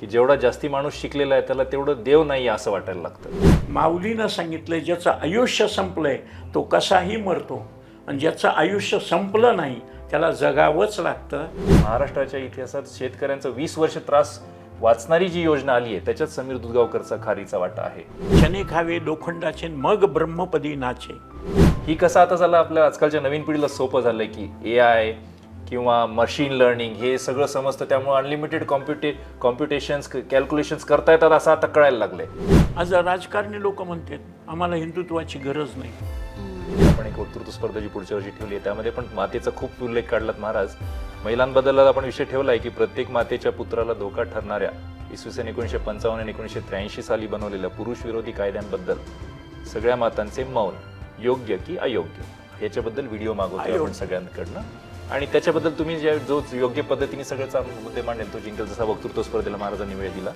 की जेवढा जास्ती माणूस शिकलेला आहे त्याला तेवढं देव नाही असं वाटायला लागतं. माऊलीनं सांगितलं, ज्याचं आयुष्य संपलंय तो कसाही मरतो, आणि ज्याचं आयुष्य संपलं नाही त्याला जगावंच लागतं. महाराष्ट्राच्या इतिहासात शेतकऱ्यांचा 20 वर्ष त्रास वाचणारी जी योजना आली आहे त्याच्यात समीर दुधगावकरचा खारीचा वाटा आहे. शने खावे लोखंडाचे मग ब्रह्मपदी नाचे. ही कसं आता झालं आपल्या आजकालच्या नवीन पिढीला सोपं झालंय की AI किंवा मशीन लर्निंग हे सगळं समजतं, त्यामुळे अनलिमिटेड कॉम्प्युटेशन्स कॅल्क्युलेशन्स करता येतात असं आता कळायला लागलंय. आज राजकारणी लोक म्हणतात आम्हाला हिंदुत्वाची गरज नाही. आपण एक वक्तृत्व स्पर्धा जी पुढच्या वर्षी ठेवली आहे त्यामध्ये पण मातेचा खूप उल्लेख काढलात महाराज. महिलांबद्दल आपण विषय ठेवलाय की प्रत्येक मातेच्या पुत्राला धोका ठरणाऱ्या इसवी सन 1955 आणि 1983 साली बनवलेल्या पुरुष विरोधी कायद्यांबद्दल सगळ्या मातांचे मौन योग्य की अयोग्य याच्याबद्दल व्हिडिओ मागवतो आपण सगळ्यांकडनं, आणि त्याच्याबद्दल तुम्ही जो योग्य पद्धतीने सगळ्याचा मुद्दे मांडेल तो जिंकेल. जसा वक्तृत्व स्पर्धेला महाराजांनी वेळ दिला